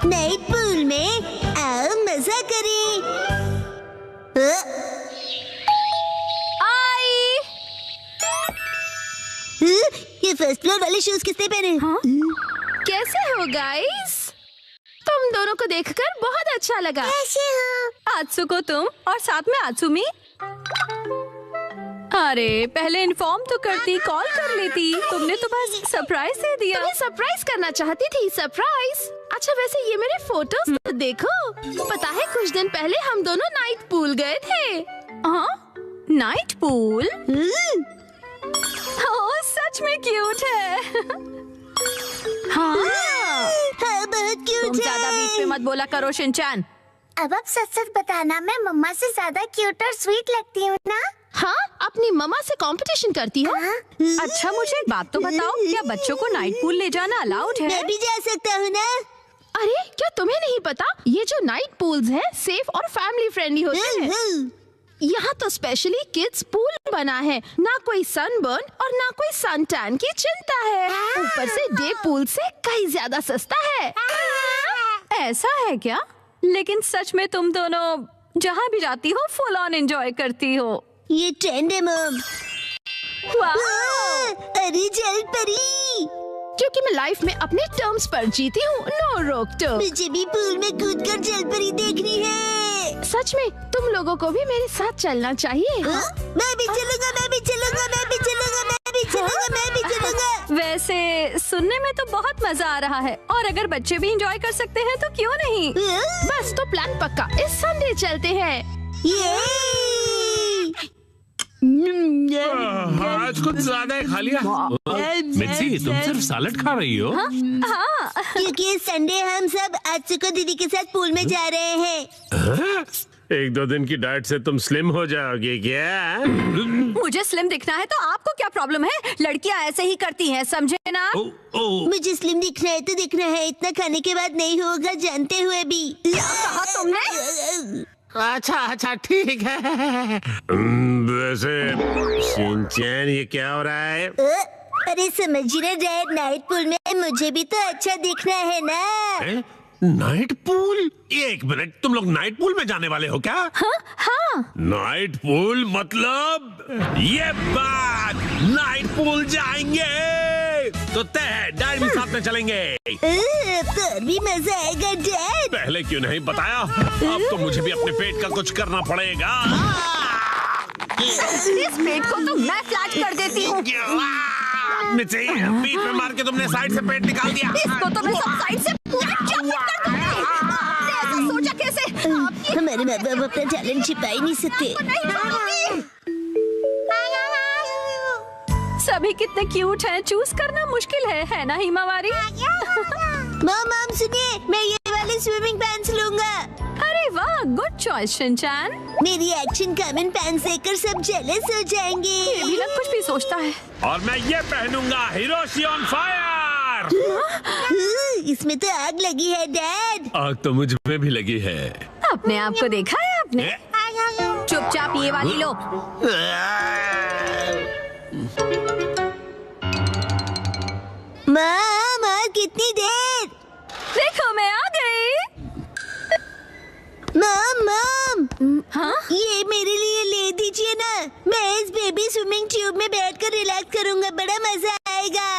Night pool में आओ मजा करें। आई। ये फर्स्ट फ्लोर वाले शूज किसने पहने? हाँ? कैसे हो गाइस? तुम दोनों को देखकर बहुत अच्छा लगा। कैसे हो? आत्सुको तुम और साथ में आत्सुमी। अरे पहले इन्फॉर्म तो करती, कॉल कर लेती। तुमने तो बस सरप्राइज दे दिया। तुम्हें सरप्राइज करना चाहती थी। सरप्राइज? अच्छा वैसे ये मेरे फोटोज तो देखो। पता है कुछ दिन पहले हम दोनों नाइट पूल गए थे। हाँ नाइट पूल? ओह सच में क्यूट है। हाँ बहुत क्यूट तुम ज्यादा बीच में मत बोला करो शिनचैन। अब आप सच सच बताना, मैं मम्मा से ज्यादा क्यूट और स्वीट लगती हूँ ना? हाँ अपनी मम्मा से कंपटीशन करती हो? अच्छा मुझे एक बात तो बताओ, क्या बच्चों को नाइट पूल ले जाना अलाउड है? मैं भी जा सकता हूँ ना? अरे क्या तुम्हें नहीं पता, ये जो नाइट पूल्स हैं सेफ और फैमिली फ्रेंडली होते हैं। यहाँ तो स्पेशली किड्स पूल बना है, ना कोई सनबर्न और ना कोई सन टैन की चिंता है। ऊपर से डे पूल से कहीं ज्यादा सस्ता है। ऐसा है क्या? लेकिन सच में तुम दोनों जहाँ भी जाती हो फुल ऑन एंजॉय करती हो। ये ट्रेंड है मॉम। अरे जल परी, क्योंकि मैं लाइफ में अपने टर्म्स पर जीती हूँ, नो रोक टोक। मुझे भी पूल में कूदकर जल परी देखनी है। सच में तुम लोगों को भी मेरे साथ चलना चाहिए। मैं भी चलूंगा, मैं भी चलूंगा, मैं भी चलूंगा, मैं भी चलूंगा, मैं भी चलूंगा। वैसे सुनने में तो बहुत मजा आ रहा है, और अगर बच्चे भी एंजॉय कर सकते हैं तो क्यों नहीं। बस तो प्लान पक्का, इस संडे चलते हैं। आज कुछ ज्यादा ही खा लिया। मिर्ची तुम सिर्फ सैलेड खा रही हो? हाँ क्योंकि इस संडे हम सब आत्सुको दीदी के साथ पूल में जा रहे हैं। एक दो दिन की डाइट से तुम स्लिम हो जाओगे क्या? मुझे स्लिम दिखना है तो आपको क्या प्रॉब्लम है? लड़कियां ऐसे ही करती हैं, समझे ना? मुझे स्लिम दिखना है तो दिखना है, इतना खाने के बाद नहीं होगा जानते हुए भी। क्या कहा तुमने? अच्छा ठीक है। वैसे शिनचैन ये क्या हो रहा है? अरे समझिए ना डैड, नाइट पूल में मुझे भी तो अच्छा दिखना है ना। Night pool? एक मिनट, तुम लोग नाइट पूल में जाने वाले हो क्या? हाँ। नाइट पूल मतलब ये बात, नाइट पूल जाएंगे तो तय है, डैड भी साथ में चलेंगे। तो भी मजा आएगा डैड। पहले क्यों नहीं बताया? अब तो मुझे भी अपने पेट का कुछ करना पड़ेगा। इस पेट को तो मैं फ्लैट कर देती हूँ। बीच में मार के तुमने साइड से पेट निकाल दिया। इसको तो मैं सब साइड से पूरा चॉप कर दूंगी। आपने ऐसा सोचा कैसे? हमारे माँ बाप अपना टैलेंट छिपा ही नहीं सकते। सभी कितने क्यूट हैं, चूज करना मुश्किल है ना हिमावारी? मॉम सुनिए, मैं ये वाले स्विमिंग पैंट्स लूंगा। अरे वाह, गुड चॉइस शिनचैन। मेरी एक्शन कॉमन पैंट्स देखकर सब जेलस हो जाएंगे। ये भी ना कुछ भी सोचता है। और मैं ये पहनूंगा, हिरोशी ऑन फायर। इसमें तो आग लगी है डैड। आग तो मुझ में भी लगी है। अपने आप को देखा है आपने? चुपचाप ये वाली लो। माँ कितनी देर? देखो मैं आ गई। मॉम हाँ? ये मेरे लिए ले दीजिए ना, मैं इस बेबी स्विमिंग ट्यूब में बैठकर रिलैक्स करूंगा, बड़ा मजा आएगा।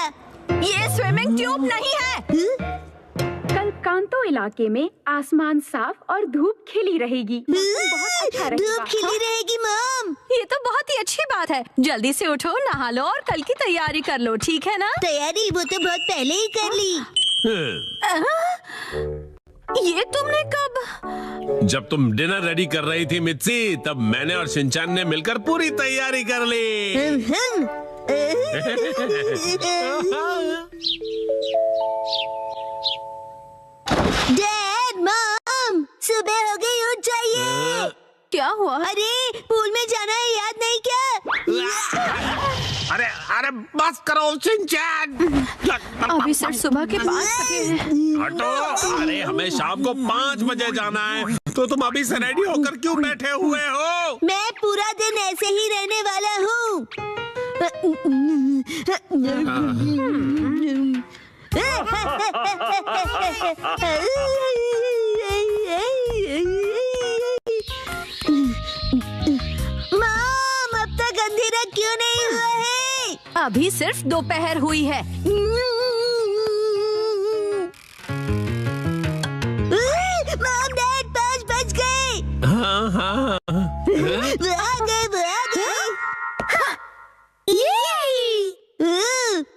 ये स्विमिंग ट्यूब नहीं है। कल कांतो इलाके में आसमान साफ और धूप खिली रहेगी। बहुत अच्छा रहेगा। धूप खिली रहेगी मॉम। ये तो बहुत ही अच्छी बात है। जल्दी से उठो, नहा लो और कल की तैयारी कर लो, ठीक है ना? तैयारी वो तो बहुत पहले ही कर ली। ये तुमने कब? जब तुम डिनर रेडी कर रही थी मित्सी, तब मैंने और शिनचैन ने मिलकर पूरी तैयारी कर ली। डैड मॉम सुबह हो गई, उठ जाइए। क्या हुआ? अरे पूल में जाना है, याद नहीं क्या? अरे बस करो शिनचैन। अभी सिर्फ सुबह के 5 बजे हैं। हटो। अरे हमें शाम को 5 बजे जाना है, तो तुम अभी से रेडी होकर क्यों बैठे हुए हो? मैं पूरा दिन ऐसे ही रहने वाला हूँ। अभी सिर्फ दोपहर हुई है। मॉम डैड 5 बज गए। हाँ हाँ वो आ गए।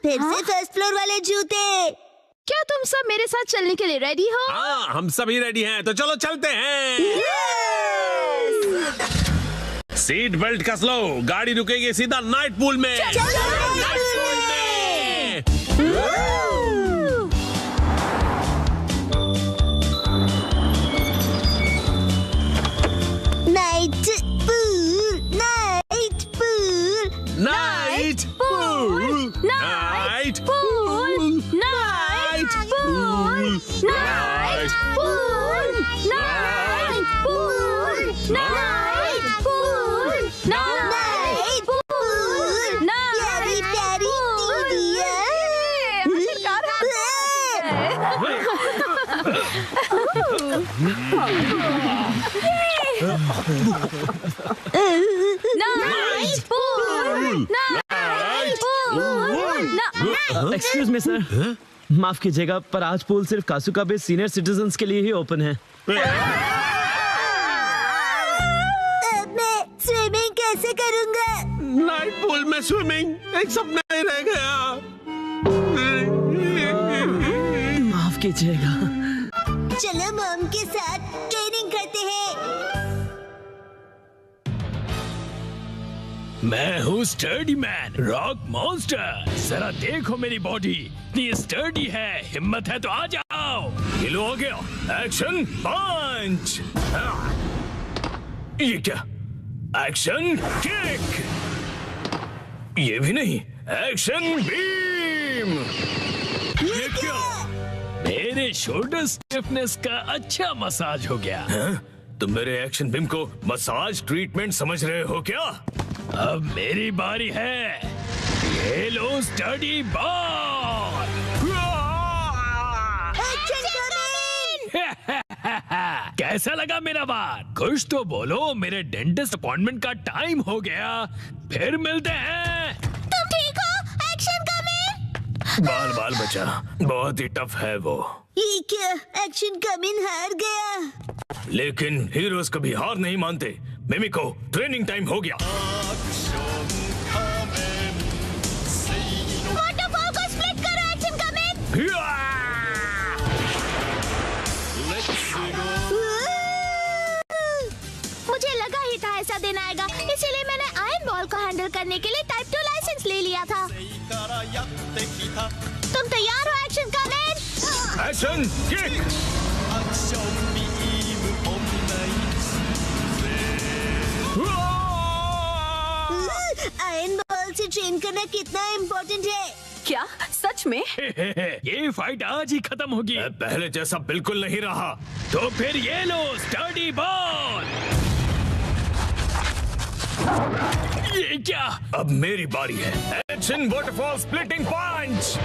फिर से फर्स्ट फ्लोर वाले जूते। क्या तुम सब मेरे साथ चलने के लिए रेडी हो? हाँ, हम सभी रेडी हैं, तो चलो चलते हैं। सीट बेल्ट कस लो, गाड़ी रुकेगी सीधा नाइट पूल में। नाइट पूल में। Night pool, night pool, night pool, night pool, night pool, night pool, night pool, night pool, night pool, प्यारी प्यारी night pool, night pool. Excuse me sir, माफ कीजिएगा पर आज पूल सिर्फ कासुका बे सीनियर सिटीजन्स के लिए ही ओपन है। मैं स्विमिंग कैसे करूँगा? नाइट पूल में स्विमिंग एक सपना ही रह गया। माफ कीजिएगा। चलो मॉम के साथ ट्रेनिंग करते हैं। मैं हूँ स्टर्डी मैन, रॉक मॉन्स्टर। जरा देखो मेरी बॉडी इतनी स्टर्डी है, हिम्मत है तो आ जाओ। गिलो हो गया, एक्शन पंच। ये क्या? Action kick. ये भी नहीं, एक्शन बीम। ये क्या? मेरे शोल्डर स्टिफनेस का अच्छा मसाज हो गया। तुम मेरे एक्शन बीम को मसाज ट्रीटमेंट समझ रहे हो क्या? अब मेरी बारी है। ये लो स्टडी बॉल। कैसा लगा मेरा बात? कुछ तो बोलो, मेरे डेंटिस्ट अपॉइंटमेंट का टाइम हो गया। फिर मिलते हैं। तुम ठीक हो? Action coming. बाल बाल बचा, बहुत ही टफ है वो। ये क्या? एक्शन कमिंग हार गया। लेकिन हीरोज कभी हार नहीं मानते। मिमिको, ट्रेनिंग टाइम हो गया। वाटरफॉल को स्प्लिट करो, एक्शन कमिंग। मुझे लगा ही था ऐसा दिन आएगा, इसीलिए मैंने आयरन बॉल को हैंडल करने के लिए टाइप 2 लाइसेंस ले लिया था। तुम तैयार हो action coming? Action kick. Iron ball से ट्रेन करना कितना इम्पोर्टेंट है। क्या सच में? ये फाइट आज ही खत्म होगी। पहले जैसा बिल्कुल नहीं रहा। तो फिर ये लो स्टडी बॉल। ये क्या? अब मेरी बारी है। एक्शन वाटरफॉल स्प्लिटिंग पंच।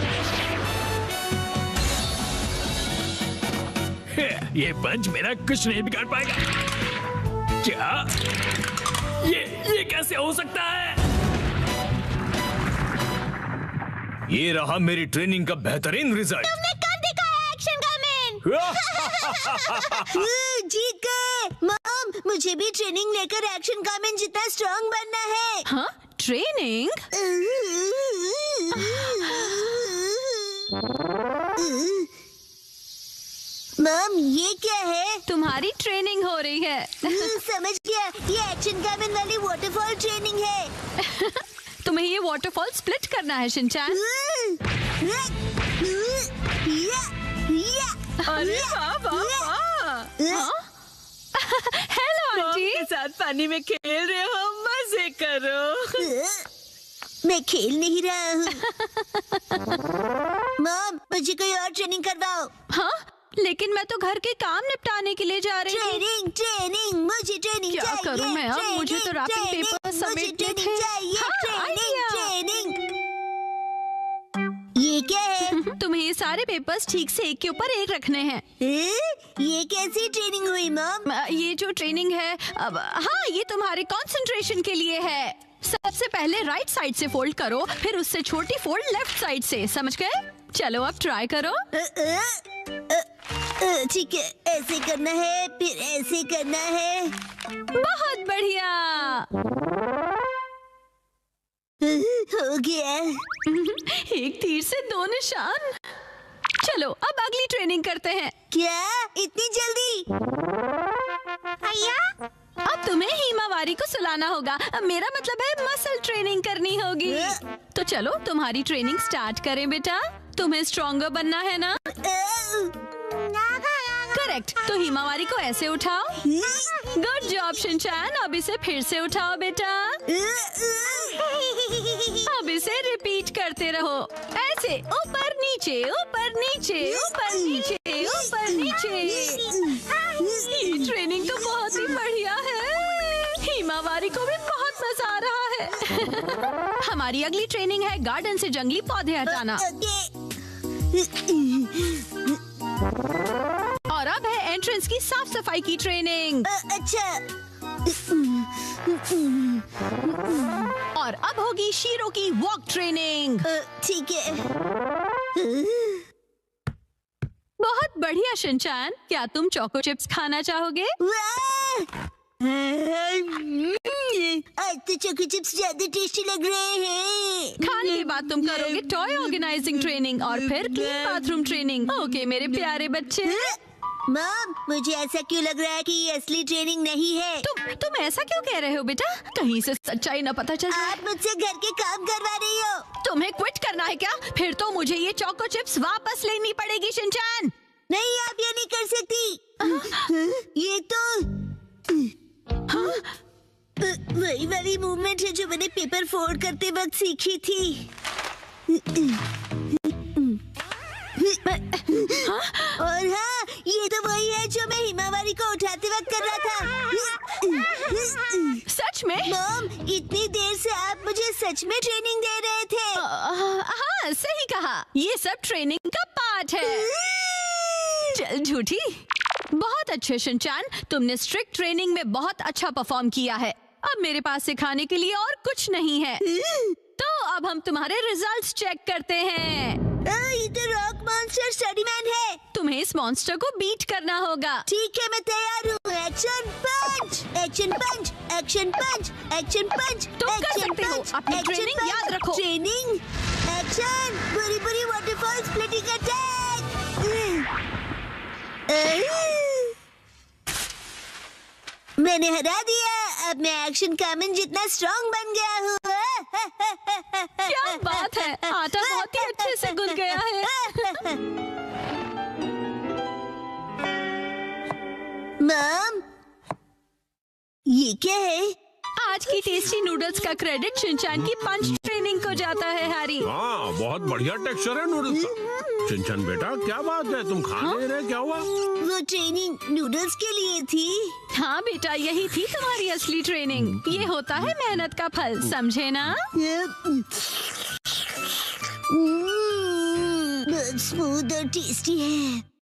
ये पंच मेरा कुछ नहीं बिगाड़ पाएगा। क्या? ये कैसे हो सकता है? ये रहा मेरी ट्रेनिंग का बेहतरीन रिजल्ट। तुमने कर दिखाया एक्शन कमिंग। जीत गए। मॉम, मुझे भी ट्रेनिंग लेकर एक्शन कमिंग जितना स्ट्रांग बनना है। हाँ, ट्रेनिंग? मॉम, ये क्या है? तुम्हारी ट्रेनिंग हो रही है। समझ गया, ये एक्शन कमिंग वाली वाटरफॉल ट्रेनिंग है। तुम्हें ये वाटरफॉल स्प्लिट करना है शिनचैन। अरे वाह वाह वाह। Hello aunty. के साथ पानी में खेल रहे हो, मजे करो। मैं खेल नहीं रहा हूँ। मॉम, मुझे कोई और ट्रेनिंग करवाओ। हाँ, लेकिन मैं तो घर के काम निपटाने के लिए जा रही हूँ। ट्रेनिंग, मुझे ट्रेनिंग क्या चाहिए। करूँ मैं अब? मुझे तो रैपिंग ट्रेनिंग, पेपर समेटने मुझे थे। चाहिए। हाँ, आइडिया। ट्रेनिंग। ये क्या है? तुम्हें ये सारे पेपर्स ठीक से एक के ऊपर एक रखने हैं। ये कैसी ट्रेनिंग हुई मॉम? ये जो ट्रेनिंग है, अब हाँ, ये तुम्हारे कंसंट्रेशन के लिए है। सबसे पहले राइट साइड से फोल्ड करो, फिर उससे छोटी फोल्ड लेफ्ट साइड से, समझ गए? चलो अब ट्राई करो। ठीक है, ऐसे करना है, फिर ऐसे करना है। बहुत बढ़िया। हो गया। एक तीर से 2 निशान। चलो अब अगली ट्रेनिंग करते हैं। क्या इतनी जल्दी? भैया अब तुम्हें हिमावारी को सुलाना होगा। अब मेरा मतलब है मसल ट्रेनिंग करनी होगी। तो चलो तुम्हारी ट्रेनिंग स्टार्ट करें बेटा। तुम्हें स्ट्रॉन्गर बनना है ना? करेक्ट। तो हिमावारी को ऐसे उठाओ। Good job Shinchan. अब इसे फिर से उठाओ बेटा। अब इसे रिपीट करते रहो, ऐसे ऊपर नीचे ऊपर नीचे ऊपर नीचे ऊपर नीचे। ये ट्रेनिंग तो बहुत ही बढ़िया है। हिमावारी को भी बहुत मजा आ रहा है। हमारी अगली ट्रेनिंग है गार्डन से जंगली पौधे हटाना। और अब है एंट्रेंस की साफ सफाई की ट्रेनिंग। अच्छा। और अब होगी शीरो की वॉक ट्रेनिंग। ठीक है। बहुत बढ़िया शिनचैन। क्या तुम चोको चिप्स खाना चाहोगे? आज तो चोको चिप्स ज्यादा टेस्टी लग रहे हैं। खाने के बाद तुम करोगे टॉय ऑर्गेनाइजिंग ट्रेनिंग और फिर क्लीन बाथरूम ट्रेनिंग। ओके मेरे प्यारे बच्चे। मॉम, मुझे ऐसा क्यों लग रहा है कि ये असली ट्रेनिंग नहीं है? तुम ऐसा क्यों कह रहे हो बेटा? कहीं से सच्चाई न पता चल जाए। आप मुझसे घर के काम करवा रही हो। तुम्हें क्विट करना है क्या? फिर तो मुझे ये चोको चिप्स वापस लेनी पड़ेगी शिनचैन। नहीं, आप ये नहीं कर सकती। ये तो वही वाली मूवमेंट है जो मैंने पेपर फोल्ड करते वक्त सीखी थी। और हाँ, ये तो वही है जो मैं हिमावारी को उठाते वक्त कर रहा था। सच में? मॉम, इतनी देर से आप मुझे सच में ट्रेनिंग दे रहे थे। हाँ सही कहा। ये सब ट्रेनिंग का पार्ट है। चल झूठी। बहुत अच्छे शिनचैन, तुमने स्ट्रिक्ट ट्रेनिंग में बहुत अच्छा परफॉर्म किया है। अब मेरे पास सिखाने के लिए और कुछ नहीं है। तो अब हम तुम्हारे रिजल्ट्स चेक करते हैं। ये तो रॉक मॉन्स्टर स्टडीमैन है। तुम्हें इस मॉन्स्टर को बीट करना होगा। ठीक है, मैं तैयार हूँ। एक्शन पंच, एक्शन पंच, एक्शन पंच, एक्शन पंच। तुम कर सकते हो। अपनी ट्रेनिंग याद रखो। ट्रेनिंग, एक्शन, बुरी बुरी वाटरफॉल स्प्लिटिंग अटैक। मैंने हरा दिया। अब मैं एक्शन कामन जितना स्ट्रॉन्ग बन गया हूँ। क्या बात है, आटा बहुत ही अच्छे से गूंथ गया है। मॉम, ये क्या है? आज की टेस्टी नूडल्स का क्रेडिट शिनचैन की पंच ट्रेनिंग को जाता है हैरी। हाँ, बहुत बढ़िया टेक्सचर है नूडल्स का। शिनचैन बेटा, क्या बात है, तुम खा नहीं रहे? क्या हुआ? वो ट्रेनिंग नूडल्स के लिए थी। हाँ बेटा, यही थी तुम्हारी असली ट्रेनिंग। ये होता है मेहनत का फल, समझे ना? बहुत स्मूथ और टेस्टी है।